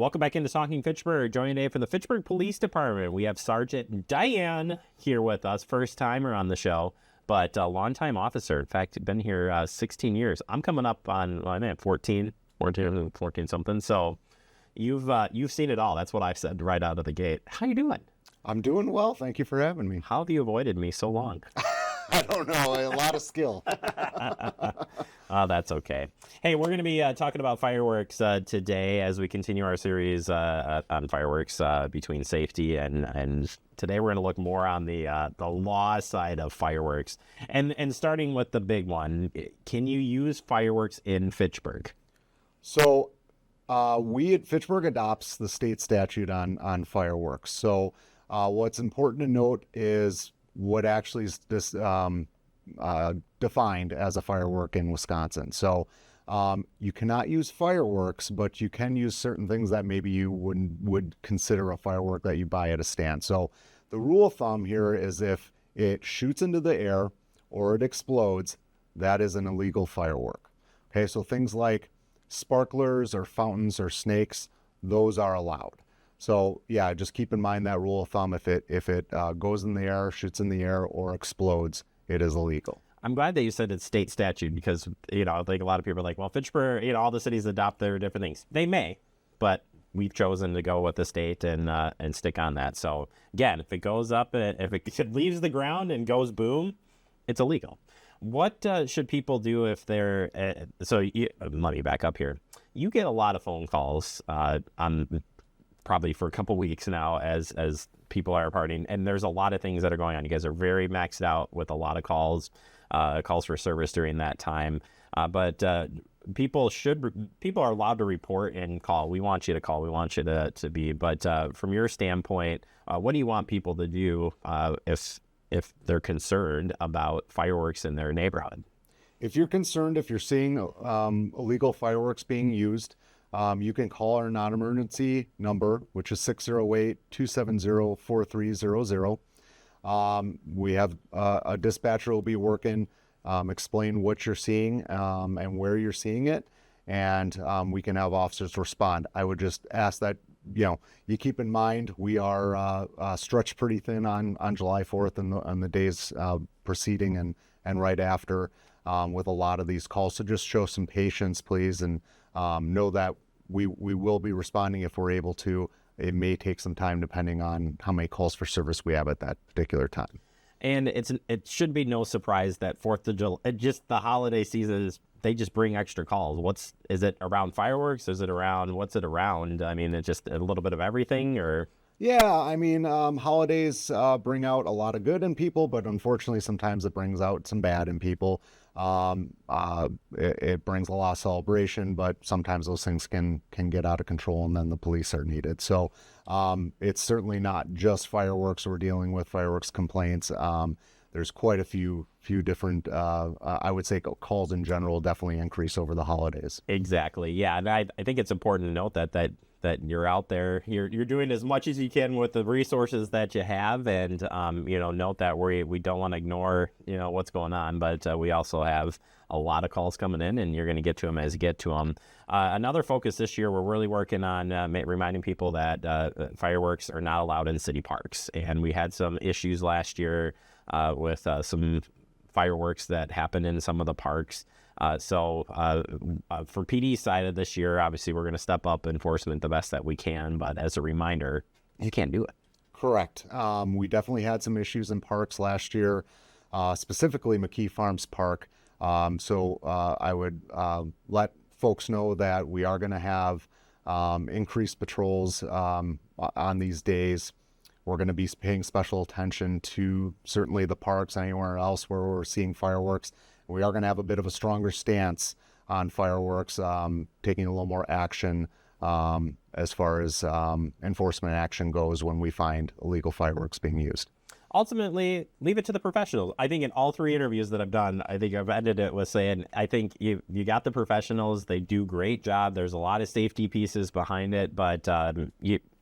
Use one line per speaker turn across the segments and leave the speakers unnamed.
Welcome back into Talking Fitchburg. Joining today from the Fitchburg Police Department, we have Sergeant Diane here with us. First timer on the show, but a longtime officer. In fact, been here 16 years. I'm coming up on 14 something. So you've seen it all. That's what I've said right out of the gate. How you doing?
I'm doing well. Thank you for having me.
How have you avoided me so long?
I don't know. A lot of skill.
Oh, that's okay. Hey, we're going to be talking about fireworks today as we continue our series on fireworks between safety and today we're going to look more on the law side of fireworks and starting with the big one. Can you use fireworks in Fitchburg?
So we at Fitchburg adopts the state statute on fireworks. So what's important to note is what actually is this defined as a firework in Wisconsin. So you cannot use fireworks, but you can use certain things that maybe you would consider a firework that you buy at a stand. So the rule of thumb here is if it shoots into the air or it explodes, that is an illegal firework. Okay, so things like sparklers or fountains or snakes, those are allowed. So yeah, just keep in mind that rule of thumb. If it goes in the air, shoots in the air, or explodes, it is illegal.
I'm glad that you said it's state statute because, I think a lot of people are like, well, Fitchburg, all the cities adopt their different things. They may, but we've chosen to go with the state and stick on that. So again, if it goes up, if it leaves the ground and goes boom, it's illegal. What should people do if they're, let me back up here. You get a lot of phone calls on probably for a couple weeks now as people are partying, and there's a lot of things that are going on. You guys are very maxed out with a lot of calls for service during that time. But people are allowed to report and call. We want you to call. We want you to be. But from your standpoint, what do you want people to do if they're concerned about fireworks in their neighborhood?
If you're concerned, if you're seeing illegal fireworks being used, you can call our non-emergency number, which is 608-270-4300. We have a dispatcher will be working, explain what you're seeing and where you're seeing it, and we can have officers respond. I would just ask that you keep in mind we are stretched pretty thin on July 4th and the days preceding and right after with a lot of these calls. So just show some patience, please, and know that we will be responding if we're able to. It may take some time depending on how many calls for service we have at that particular time.
And it should be no surprise that 4th of July, just the holiday season, they just bring extra calls. Is it around fireworks? What's it around? I mean, it's just a little bit of everything, or?
Yeah, I mean, holidays bring out a lot of good in people, but unfortunately sometimes it brings out some bad in people. It brings a lot of celebration, but sometimes those things can get out of control, and then the police are needed. So it's certainly not just fireworks. We're dealing with fireworks complaints. There's quite a few different, I would say, calls in general definitely increase over the holidays.
Exactly. Yeah, and I think it's important to note that you're out there, you're doing as much as you can with the resources that you have, and note that we don't want to ignore what's going on, but we also have a lot of calls coming in, and you're going to get to them as you get to them. Another focus this year, we're really working on reminding people that fireworks are not allowed in city parks, and we had some issues last year with some fireworks that happened in some of the parks. So for PD side of this year, obviously we're going to step up enforcement the best that we can, but as a reminder, you can't do it.
Correct. We definitely had some issues in parks last year, specifically McKee Farms Park. So I would let folks know that we are going to have increased patrols on these days. We're going to be paying special attention to certainly the parks, anywhere else where we're seeing fireworks. We are going to have a bit of a stronger stance on fireworks, taking a little more action as far as enforcement action goes when we find illegal fireworks being used.
Ultimately, leave it to the professionals. I think in all 3 interviews that I've done, I think I've ended it with saying, I think you got the professionals. They do a great job. There's a lot of safety pieces behind it, but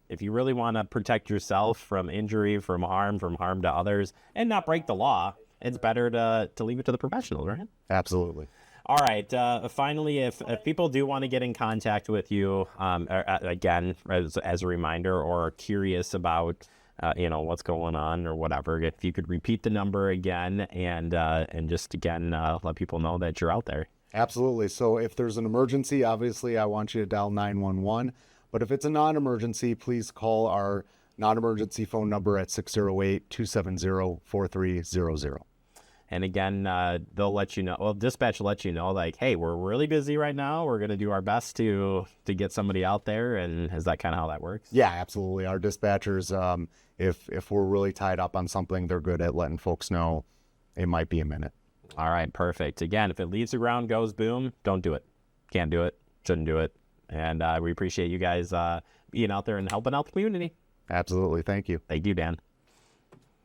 if you really want to protect yourself from injury, from harm to others, and not break the law, it's better to leave it to the professionals, right?
Absolutely.
All right. Finally, if people do want to get in contact with you, again, as a reminder, or are curious about, what's going on or whatever, if you could repeat the number again and just again let people know that you're out there.
Absolutely. So if there's an emergency, obviously I want you to dial 911. But if it's a non-emergency, please call our non-emergency phone number at 608-270-4300.
And again, they'll let you know. Well, dispatch will let you know, like, hey, we're really busy right now. We're going to do our best to get somebody out there. And is that kind of how that works?
Yeah, absolutely. Our dispatchers, if we're really tied up on something, they're good at letting folks know it might be a minute.
All right, perfect. Again, if it leaves the ground, goes boom, don't do it. Can't do it. Shouldn't do it. And we appreciate you guys being out there and helping out the community.
Absolutely. Thank you.
Thank you, Dan.